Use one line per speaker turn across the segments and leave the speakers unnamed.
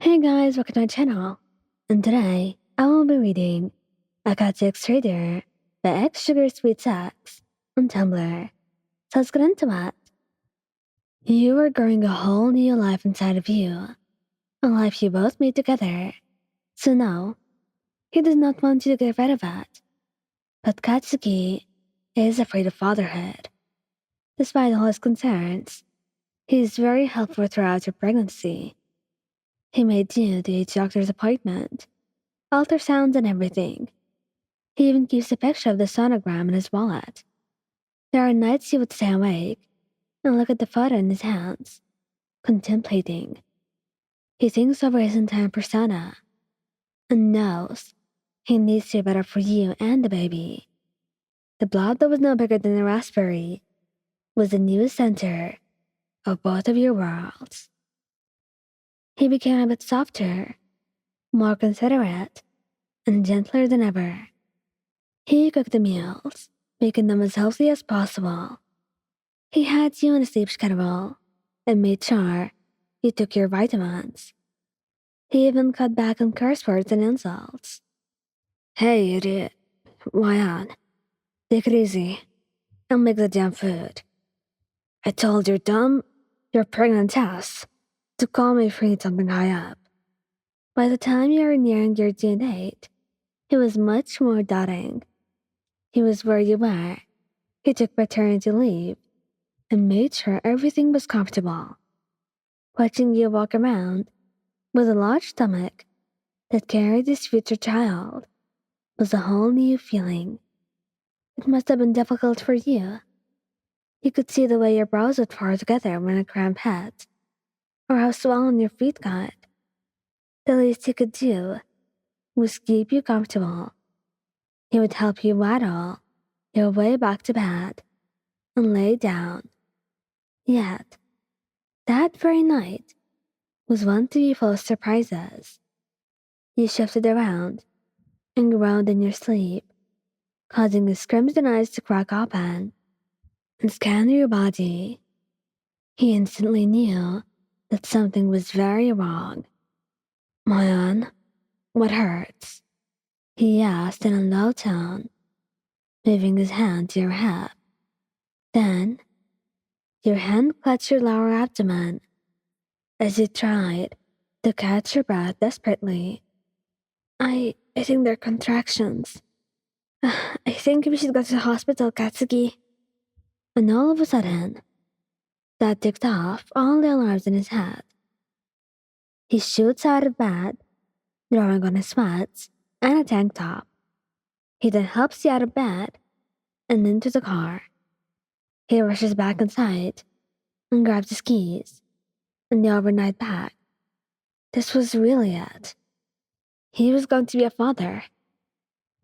Hey guys, welcome to my channel. And today, I will be reading I Got Six Trader by X Sugar Sweet Sex on Tumblr. So let's get into it. You are growing a whole new life inside of you, a life you both made together. So no, he does not want you to get rid of it. But Katsuki is afraid of fatherhood. Despite all his concerns, he is very helpful throughout your pregnancy. He made you the doctor's appointment, ultrasounds and everything. He even keeps a picture of the sonogram in his wallet. There are nights he would stay awake and look at the photo in his hands, contemplating. He thinks over his entire persona and knows he needs to be better for you and the baby. The blob that was no bigger than a raspberry was the new center of both of your worlds. He became a bit softer, more considerate, and gentler than ever. He cooked the meals, making them as healthy as possible. He had you on a sleep schedule and made sure you took your vitamins. He even cut back on curse words and insults. Hey, idiot. Why on? Take it easy and make the damn food. I told your you're pregnant ass to call me if you need something high up. By the time you were nearing your due date, he was much more doting. He was where you were. He took paternity leave and made sure everything was comfortable. Watching you walk around with a large stomach that carried his future child was a whole new feeling. It must have been difficult for you. You could see the way your brows would furrow together when a cramp hit, or how swollen your feet got. The least he could do was keep you comfortable. He would help you waddle your way back to bed and lay down. Yet, that very night was one to be full of surprises. You shifted around and groaned in your sleep, causing his crimson eyes to crack open and scan your body. He instantly knew that something was very wrong. Mayan, what hurts? He asked in a low tone, moving his hand to your hip. Then, your hand clutched your lower abdomen as you tried to catch your breath desperately. I think they're contractions. I think we should go to the hospital, Katsuki. And all of a sudden, that ticked off all the alarms in his head. He shoots out of bed, drawing on his sweats and a tank top. He then helps you out of bed and into the car. He rushes back inside and grabs his keys and the overnight bag. This was really it. He was going to be a father.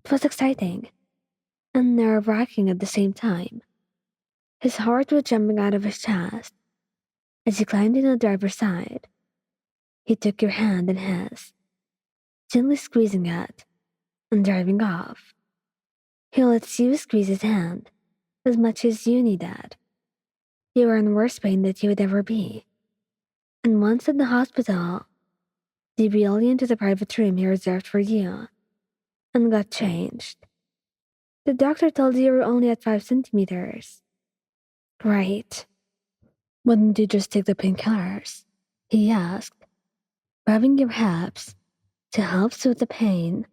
It was exciting and nerve-wracking at the same time. His heart was jumping out of his chest as he climbed into the driver's side. He took your hand in his, gently squeezing it and driving off. He lets you squeeze his hand as much as you needed. You were in worse pain than you would ever be. And once in the hospital, they wheeled you into the private room he reserved for you and got changed. The doctor told you were only at 5 centimeters. Right. Wouldn't you just take the painkillers? He asked, rubbing your hips to help soothe the pain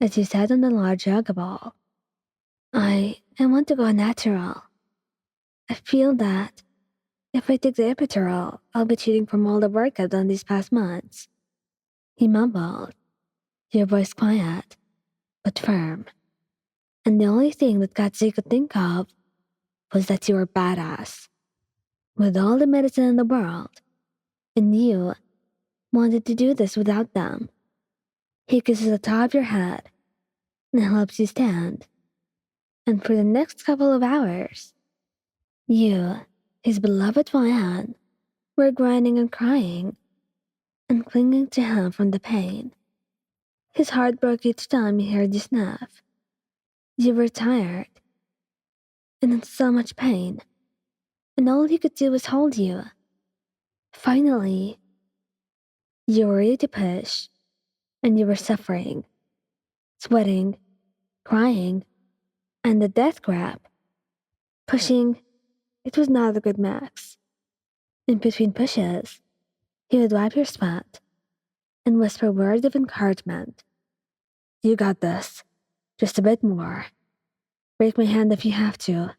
as you sat on the large yoga ball. I want to go natural. I feel that if I take the epidural, I'll be cheating from all the work I've done these past months. He mumbled, your voice quiet, but firm. And the only thing that Katsuki could think of was that you were badass. With all the medicine in the world, and you wanted to do this without them. He kisses the top of your head and helps you stand. And for the next couple of hours, you, his beloved Ryan, were grinding and crying and clinging to him from the pain. His heart broke each time he heard you snuff. You were tired and in so much pain, and all he could do was hold you. Finally, You were ready to push, and you were suffering, sweating, crying, and the death grab. Pushing, it was not a good max. In between pushes, he would wipe your sweat and whisper words of encouragement. You got this. Just a bit more. Break my hand if you have to.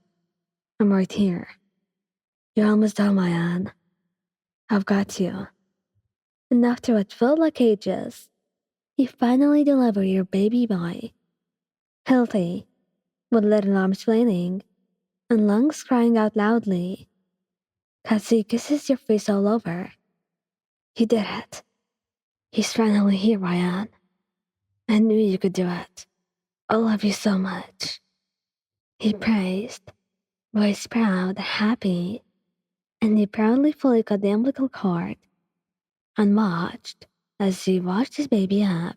I'm right here. You're almost done, my Anne. I've got you. And after what felt like ages, he finally delivered your baby boy. Healthy, with little arms flailing, and lungs crying out loudly. Katsu kisses your face all over. He did it. He's finally here, Ryan. I knew you could do it. I love you so much. He praised, voice proud, happy, and he proudly fully cut the umbilical cord and watched as he washed his baby up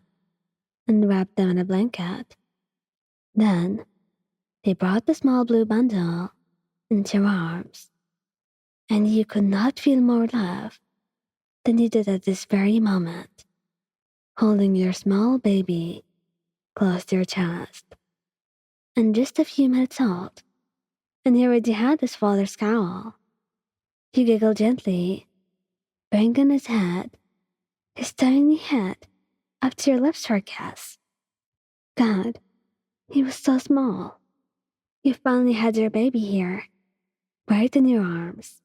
and wrapped them in a blanket. Then they brought the small blue bundle into your arms, and you could not feel more love than you did at this very moment, holding your small baby close to your chest. And just a few minutes old, and he already had his father's scowl. He giggled gently, banging his head, his tiny head, up to your lips for a kiss. God, he was so small. You finally had your baby here, right in your arms.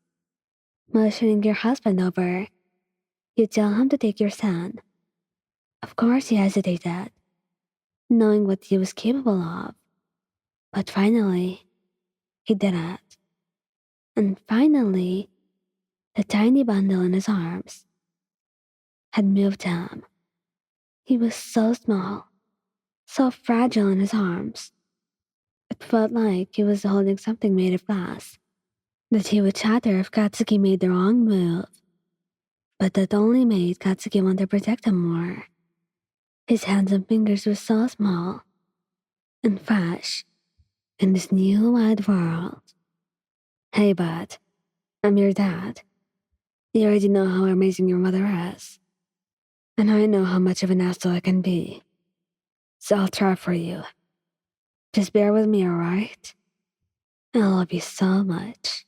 Motioning your husband over, you tell him to take your son. Of course he hesitated, knowing what he was capable of. But finally, he did it. And finally, the tiny bundle in his arms had moved him. He was so small, so fragile in his arms. It felt like he was holding something made of glass, that he would shatter if Katsuki made the wrong move. But that only made Katsuki want to protect him more. His hands and fingers were so small and fresh in this new wide world. Hey, bud, I'm your dad. You already know how amazing your mother is. And I know how much of an asshole I can be. So I'll try for you. Just bear with me, alright? I love you so much.